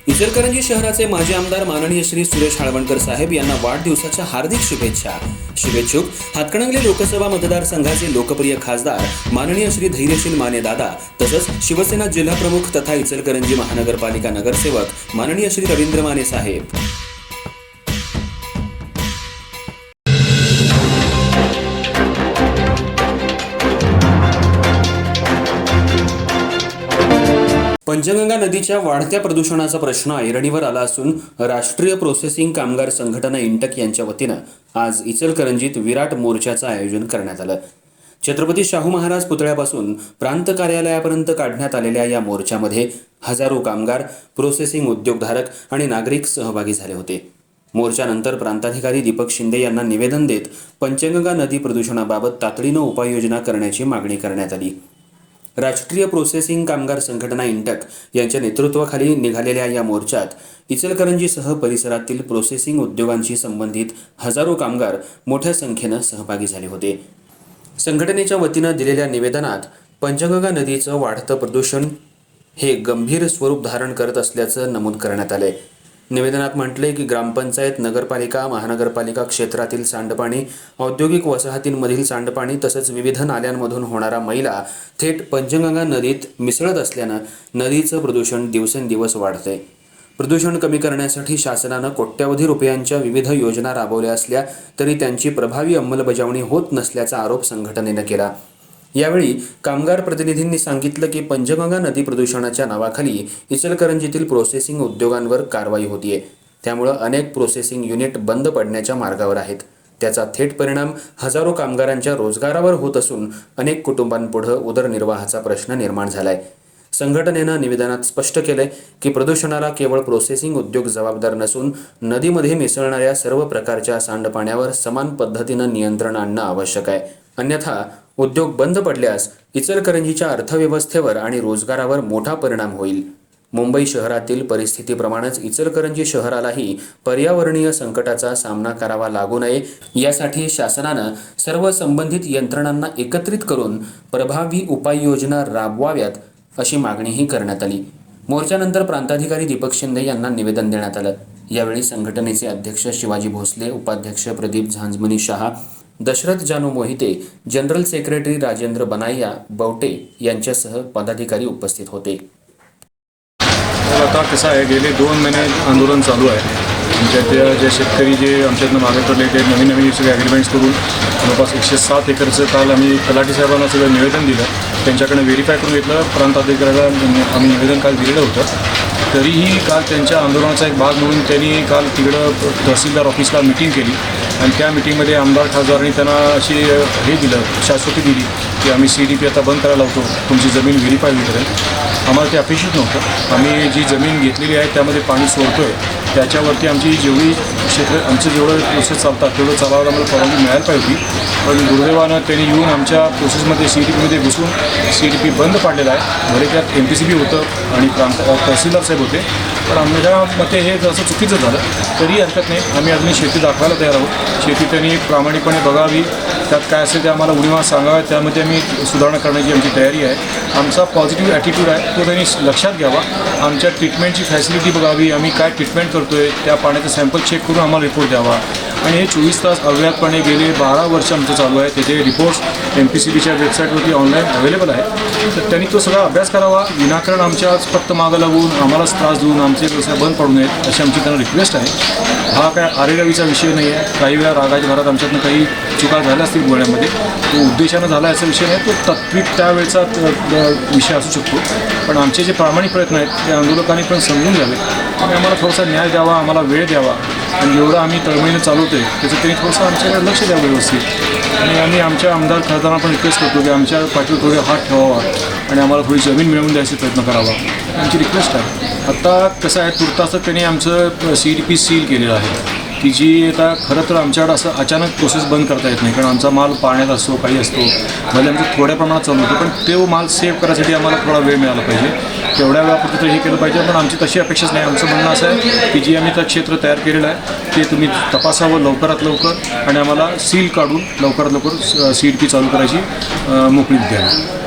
इचलकरंजी शहराचे माजी आमदार माननीय श्री सुरेश हाळवणकर साहेब यांना वाढदिवसाच्या हार्दिक शुभेच्छा. शुभेच्छुक हातकणंगले लोकसभा मतदारसंघाचे लोकप्रिय खासदार माननीय श्री धैर्यशील माने दादा तसंच शिवसेना जिल्हा प्रमुख तथा इचलकरंजी महानगरपालिका नगरसेवक माननीय श्री रवींद्र माने साहेब. पंचगंगा नदीच्या वाढत्या प्रदूषणाचा प्रश्न ऐरणीवर आला असून राष्ट्रीय प्रोसेसिंग कामगार संघटना इंटक यांच्या वतीनं आज इचलकरंजीत विराट मोर्चाचं आयोजन करण्यात आलं. छत्रपती शाहू महाराज पुतळ्यापासून प्रांत कार्यालयापर्यंत काढण्यात आलेल्या या मोर्चामध्ये हजारो कामगार, प्रोसेसिंग उद्योगधारक आणि नागरिक सहभागी झाले होते. मोर्चानंतर प्रांताधिकारी दीपक शिंदे यांना निवेदन देत पंचगंगा नदी प्रदूषणाबाबत तातडीनं उपाययोजना करण्याची मागणी करण्यात आली. राष्ट्रीय प्रोसेसिंग कामगार संघटना इंटक यांच्या नेतृत्वाखाली निघालेल्या या मोर्चात इचलकरंजीसह परिसरातील प्रोसेसिंग उद्योगांशी संबंधित हजारो कामगार मोठ्या संख्येनं सहभागी झाले होते. संघटनेच्या वतीनं दिलेल्या निवेदनात पंचगंगा नदीचं वाढतं प्रदूषण हे गंभीर स्वरूप धारण करत असल्याचं नमूद करण्यात आलंय. निवेदनात म्हटले की ग्रामपंचायत, नगरपालिका, महानगरपालिका क्षेत्रातील सांडपाणी, औद्योगिक वसाहतींमधील सांडपाणी तसंच विविध नाल्यांमधून होणारा मैला थेट पंचगंगा नदीत मिसळत असल्यानं नदीचं प्रदूषण दिवसेंदिवस वाढतंय. प्रदूषण कमी करण्यासाठी शासनानं कोट्यवधी रुपयांच्या विविध योजना राबवल्या असल्या तरी त्यांची प्रभावी अंमलबजावणी होत नसल्याचा आरोप संघटनेनं केला. यावेळी कामगार प्रतिनिधींनी सांगितलं की पंचगंगा नदी प्रदूषणाच्या नावाखाली इचलकरंजीतील प्रोसेसिंग उद्योगांवर कारवाई होतीये. त्यामुळं अनेक प्रोसेसिंग युनिट बंद पडण्याच्या मार्गावर आहेत. त्याचा थेट परिणाम हजारो कामगारांच्या रोजगारावर होत असून अनेक कुटुंबांपुढे उदरनिर्वाहाचा प्रश्न निर्माण झालाय. संघटनेनं निवेदनात स्पष्ट केलंय की प्रदूषणाला केवळ प्रोसेसिंग उद्योग जबाबदार नसून नदीमध्ये मिसळणाऱ्या सर्व प्रकारच्या सांडपाण्यावर समान पद्धतीनं नियंत्रण आणणं आवश्यक आहे. अन्यथा उद्योग बंद पडल्यास इचलकरंजीच्या अर्थव्यवस्थेवर आणि रोजगारावर मोठा परिणाम होईल. मुंबई शहरातील परिस्थितीप्रमाणेच इचलकरंजी शहरालाही पर्यावरणीय संकटाचा सामना करावा लागू नये यासाठी शासनानं सर्व संबंधित यंत्रणांना एकत्रित करून प्रभावी उपाययोजना राबवाव्यात अशी मागणीही करण्यात आली. मोर्चानंतर प्रांताधिकारी दीपक शिंदे यांना निवेदन देण्यात आलं. यावेळी संघटनेचे अध्यक्ष शिवाजी भोसले, उपाध्यक्ष प्रदीप झांजमनी शहा, दशरथ जानू मोहिते, जनरल सेक्रेटरी राजेंद्र बनाया बवटे यांच्यासह पदाधिकारी उपस्थित होते. आता कसं आहे, गेले 2 महिने आंदोलन चालू आहे. आमच्या जे शेतकरी जे आमच्यातनं मागे पडले ते नवीन सगळे ॲग्रीमेंट्स करून जवळपास 107 एकरचं काल आम्ही तलाठी साहेबांना सगळं निवेदन दिलं. त्यांच्याकडे व्हेरीफाय करून घेतलं. प्रांत अधिकाऱ्याला आम्ही निवेदन काल दिलेलं होतं. तरीही काल त्यांच्या आंदोलनाचा एक भाग म्हणून त्यांनी काल तिकडं तहसीलदार ऑफिसला मिटिंग केली आणि त्या मिटिंगमध्ये आमदार खासदारांनी त्यांना अशी हे दिलं, शाश्वती दिली की आम्ही CDP आता बंद करायला लावतो, तुमची जमीन व्हेरीफाय होईपर्यंत. आम्हाला ते अपेक्षित नव्हतं. आम्ही जी जमीन घेतलेली आहे त्यामध्ये पाणी सोडतो आहे, त्याच्यावरती आमची जेवढी क्षेत्र आमचं जेवढं प्रोसेस चालतात तेवढं चालावायला आम्हाला परवानगी मिळायला पाहिजे होती. पण दुर्दैवानं त्यांनी येऊन आमच्या प्रोसेसमध्ये CDPमध्ये घुसून CDP बंद पाडलेला आहे. भले त्यात MPCB होतं आणि तहसीलदार साहेब होते. पण आमच्या मते हे जसं चुकीचं झालं तरी हरकत नाही. आम्ही अजूनही शेती दाखवायला तयार आहोत. शेती त्यांनी प्रामाणिकपणे बघावी, त्यात काय असेल ते आम्हाला उणिवा सांगाव्या, त्यामध्ये आम्ही सुधारणा करण्याची आमची तयारी आहे. आमचा पॉझिटिव्ह ॲटिट्यूड आहे तो त्यांनी लक्षात घ्यावा. आमच्या ट्रीटमेंटची फॅसिलिटी बघावी, आम्ही काय ट्रीटमेंट करतो आहे त्या पाण्याचं सॅम्पल चेक करून आम्हाला रिपोर्ट द्यावा. आणि हे 24 तास अव्याहतपणे गेले 12 वर्ष आमचं चालू आहे. त्याचे रिपोर्ट्स MPCBच्या वेबसाईटवरती ऑनलाईन अवेलेबल आहे. तर त्यांनी तो सगळा अभ्यास करावा. विनाकारण आमच्या फक्त मागं लागून आम्हालाच त्रास देऊन आमचे व्यवसाय बंद पडू नयेत अशी आमची त्यांना रिक्वेस्ट आहे. हा काय आरेरावीचा विषय नाही आहे. काही वेळा रागाच्या भरात आमच्यातनं काही चुका झाल्या असतील बोलण्यामध्ये, तो उद्देशानं झाला असा विषय नाही. तो तात्विक त्यावेळेचा विषय असू शकतो. पण आमचे जे प्रामाणिक प्रयत्न आहेत ते आंदोलकांनी पण समजून घ्यावे आणि आम्हाला थोडासा न्याय द्यावा, आम्हाला वेळ द्यावा. आणि एवढं आम्ही तळमळीनं चालवतो आहे त्याचं त्यांनी थोडंसं आमच्याकडे लक्ष द्यावं व्यवस्थित. आणि आम्ही आमच्या आमदार खासदारांना पण रिक्वेस्ट करतो की आमच्या पाठीवर थोडे हात ठेवावा आणि आम्हाला थोडी जमीन मिळवून द्यायचा प्रयत्न करावा, आमची रिक्वेस्ट आहे. आता कसं आहे, तुर्तास त्यांनी आमचं CDP सील केलेलं आहे की जी आता खरं तर आमच्याकडं असं अचानक प्रोसेस बंद करता येत नाही. कारण आमचा माल पाण्यात असतो, काही असतो, भले आमचं थोड्या प्रमाणात चालू होतं. पण तो माल सेव्ह करायसाठी आम्हाला थोडा वेळ मिळाला पाहिजे. तेवढ्या वेळापुरतं हे केलं पाहिजे. पण आमची तशी अपेक्षाच नाही. आमचं म्हणणं असं आहे की जी आम्ही त्या क्षेत्र तयार केलेलं आहे ते तुम्ही तपासावं लवकरात लवकर आणि आम्हाला सील काढून लवकरात लवकर CDP चालू करायची मोकळीक द्यावी.